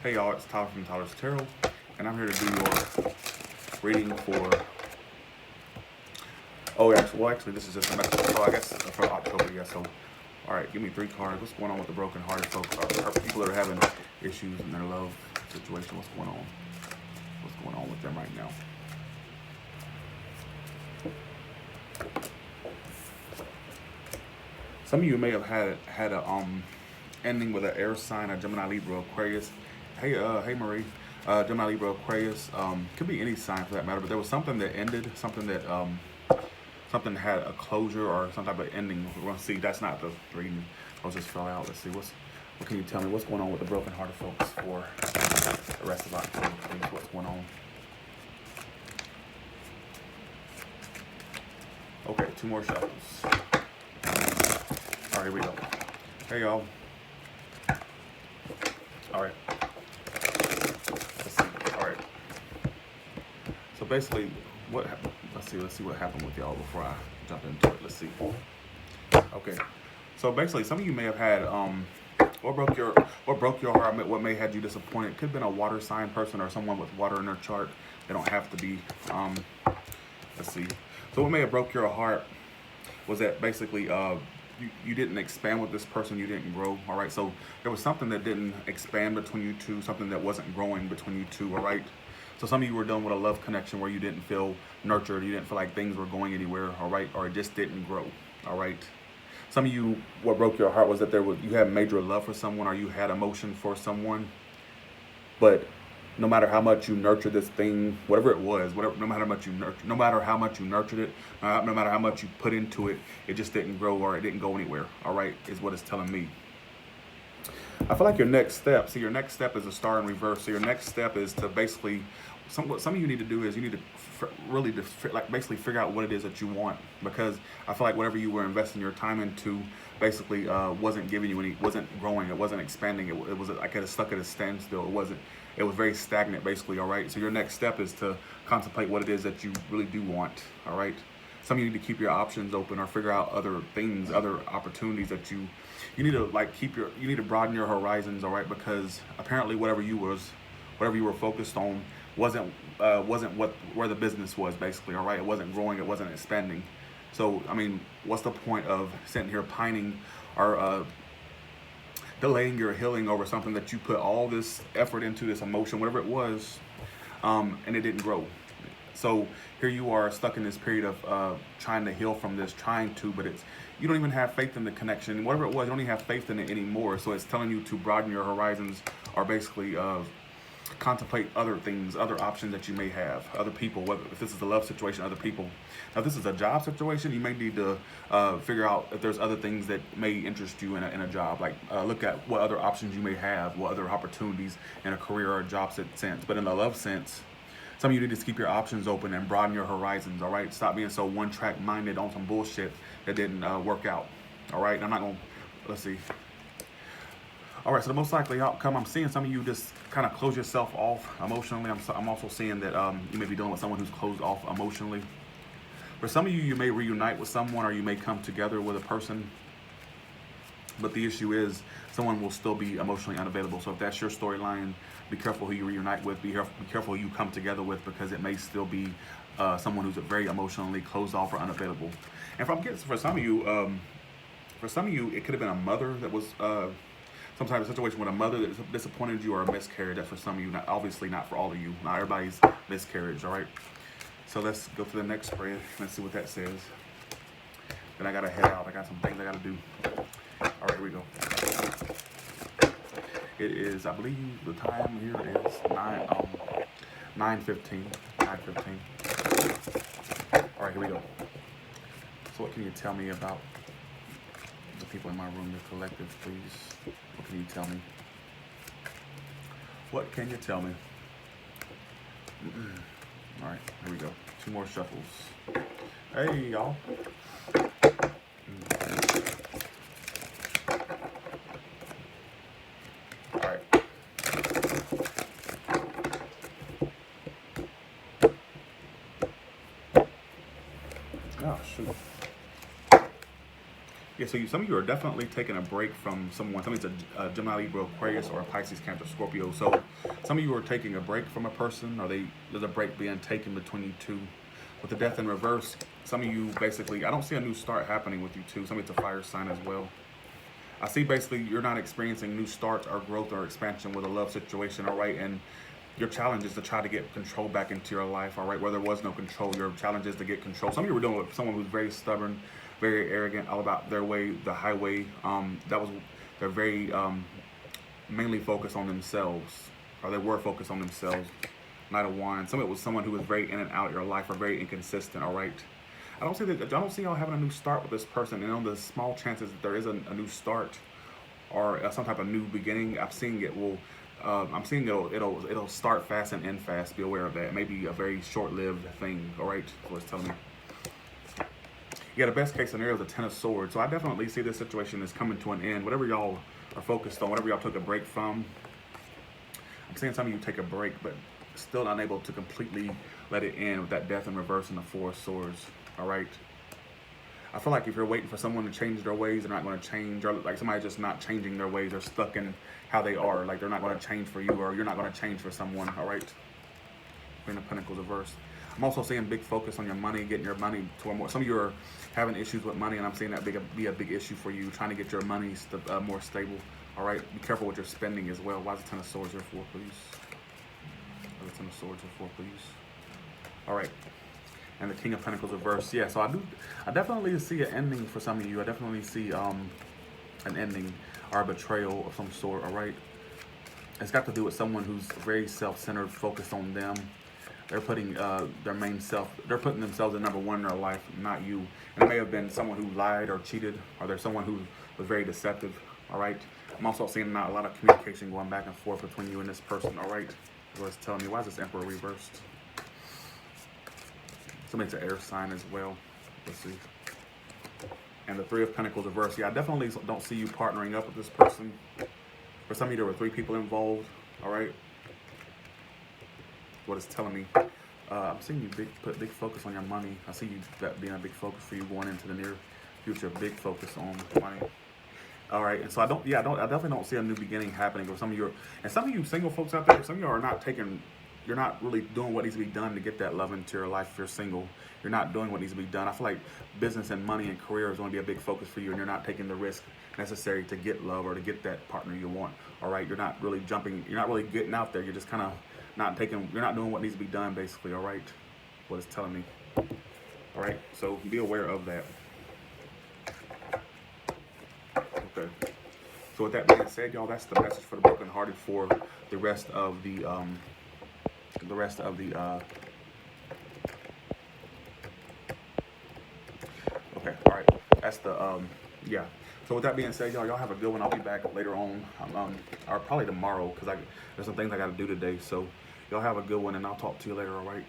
Hey y'all, it's Tyler from Tyler's Tarot, and I'm here to do your reading for. Actually, this is just a message. I guess for October, yeah. So, all right, give me 3 cards. What's going on with the broken-hearted folks? Are people that are having issues in their love situation? What's going on? What's going on with them right now? Some of you may have had a ending with an air sign, a Gemini, Libra, Aquarius. Hey Marie, Gemini, Libra, Aquarius. Could be any sign for that matter, but there was something that ended, something that something had a closure or some type of ending. We're gonna see. That's not the reading. I was just fell out. Let's see what can you tell me? What's going on with the broken-hearted folks for the rest of October, please? What's going on? Okay, 2 more shuffles. All right, here we go. Hey y'all. All right. Let's see. All right. So basically, what happened? Let's see what happened with y'all before I jump into it. Let's see. Okay. So basically, some of you may have had what broke your heart, what may have had you disappointed. Could have been a water sign person or someone with water in their chart. They don't have to be. Let's see. So what may have broke your heart was that basically you didn't expand with this person, you didn't grow, all right? So there was something that didn't expand between you two, something that wasn't growing between you two, all right? So some of you were dealing with a love connection where you didn't feel nurtured, you didn't feel like things were going anywhere, all right? Or it just didn't grow, all right? Some of you, what broke your heart was that you had major love for someone or you had emotion for someone, but no matter how much you nurture this thing, whatever it was, no matter how much you nurtured it, no matter how much you put into it, it just didn't grow or it didn't go anywhere. All right, is what it's telling me. I feel like your next step. So your next step is a star in reverse. So your next step is to basically, what some of you need to do is you need to really basically figure out what it is that you want, because I feel like whatever you were investing your time into basically wasn't giving you any, wasn't growing, it wasn't expanding. It was like it stuck at a standstill. It was very stagnant, basically, all right? So your next step is to contemplate what it is that you really do want, all right? Some of you need to keep your options open or figure out other things, other opportunities that you need to you need to broaden your horizons, all right? Because apparently whatever you were focused on wasn't where the business was, basically, all right? It wasn't growing, it wasn't expanding. So, I mean, what's the point of sitting here pining or delaying your healing over something that you put all this effort into, this emotion, whatever it was, and it didn't grow? So here you are stuck in this period of trying to heal from this, but you don't even have faith in the connection. Whatever it was, you don't even have faith in it anymore. So it's telling you to broaden your horizons or basically contemplate other things, other options that you may have, other people, whether if this is a love situation, other people. Now, if this is a job situation, you may need to figure out if there's other things that may interest you in a job. Like look at what other options you may have, what other opportunities in a career or a job sense. But in a love sense, some of you need to keep your options open and broaden your horizons, all right? Stop being so one-track minded on some bullshit that didn't work out, all right? I'm not going to, let's see. All right, so the most likely outcome, I'm seeing some of you just kind of close yourself off emotionally. I'm also seeing that you may be dealing with someone who's closed off emotionally. For some of you, you may reunite with someone or you may come together with a person. But the issue is someone will still be emotionally unavailable. So if that's your storyline, be careful who you reunite with. Be careful who you come together with, because it may still be someone who's very emotionally closed off or unavailable. And for some of you, it could have been a mother that was some type of situation with a mother that disappointed you or a miscarriage. That's for some of you, obviously not for all of you. Not everybody's miscarriage, all right? So let's go to the next spread. Let's see what that says. Then I got to head out. I got some things I got to do. All right, here we go. It is, I believe, the time here is 9:15. 9:15. All right, here we go. So what can you tell me about the people in my room, the collective, please? What can you tell me? What can you tell me? All right, here we go. 2 more shuffles. Hey, y'all. All right. Oh, shoot. Yeah, so some of you are definitely taking a break from someone. Some of it's a Gemini, Libra, Aquarius, or a Pisces, Cancer, Scorpio. So some of you are taking a break from a person, or there's a break being taken between you two. With the death in reverse, some of you basically, I don't see a new start happening with you two. Some of it's a fire sign as well. I see basically you're not experiencing new starts or growth or expansion with a love situation, all right? And your challenge is to try to get control back into your life, all right? Where there was no control, your challenge is to get control. Some of you were dealing with someone who's very stubborn, very arrogant, all about their way, the highway. They're very mainly focused on themselves, or they were focused on themselves. Knight of Wands. Some of it was someone who was very in and out of your life, or very inconsistent, all right? I don't see y'all having a new start with this person, and on the small chances that there is a new start or some type of new beginning, I'm seeing it'll start fast and end fast. Be aware of that. It may be a very short-lived thing. All right, that's what it's telling me. Yeah, the best case scenario is the Ten of Swords. So I definitely see this situation is coming to an end. Whatever y'all are focused on, whatever y'all took a break from, I'm seeing some of you take a break, but still unable to completely let it end with that Death in reverse and the Four of Swords. All right. I feel like if you're waiting for someone to change their ways, they're not going to change, or like somebody just not changing their ways, they're stuck in how they are. Like they're not going to change for you, or you're not going to change for someone. All right. Queen of Pentacles reverse. I'm also seeing big focus on your money, getting your money to a more. Some of you are having issues with money, and I'm seeing that be a big issue for you, trying to get your money more stable. All right. Be careful with your spending as well. Why is the Ten of Swords here for, please? Why is the Ten of Swords here for, please? All right. And the King of Pentacles reverse. Yeah, so I definitely see an ending for some of you. I definitely see an ending or a betrayal of some sort, all right? It's got to do with someone who's very self-centered, focused on them. They're putting they're putting themselves in number one in their life, not you. And it may have been someone who lied or cheated, or there's someone who was very deceptive, all right? I'm also seeing not a lot of communication going back and forth between you and this person, all right? What it's telling me. Why is this Emperor reversed? Somebody's an air sign as well. Let's see. And the Three of Pentacles reverse. Yeah, I definitely don't see you partnering up with this person. For some of you, there were 3 people involved. All right. What it's telling me. I'm seeing you put big focus on your money. I see you that being a big focus for you going into the near future. Big focus on money. All right, and so I definitely don't see a new beginning happening with some of you single folks out there. Some of you are not taking. You're not really doing what needs to be done to get that love into your life if you're single. You're not doing what needs to be done. I feel like business and money and career is going to be a big focus for you, and you're not taking the risk necessary to get love or to get that partner you want. All right, you're not really jumping. You're not really getting out there. You're just kind of you're not doing what needs to be done, basically. All right, what it's telling me. All right, so be aware of that. Okay. So with that being said, y'all, that's the message for the brokenhearted for the rest of the okay, all right. That's the yeah. So with that being said, y'all have a good one. I'll be back later on, or probably tomorrow, because there's some things I got to do today. So y'all have a good one, and I'll talk to you later. All right.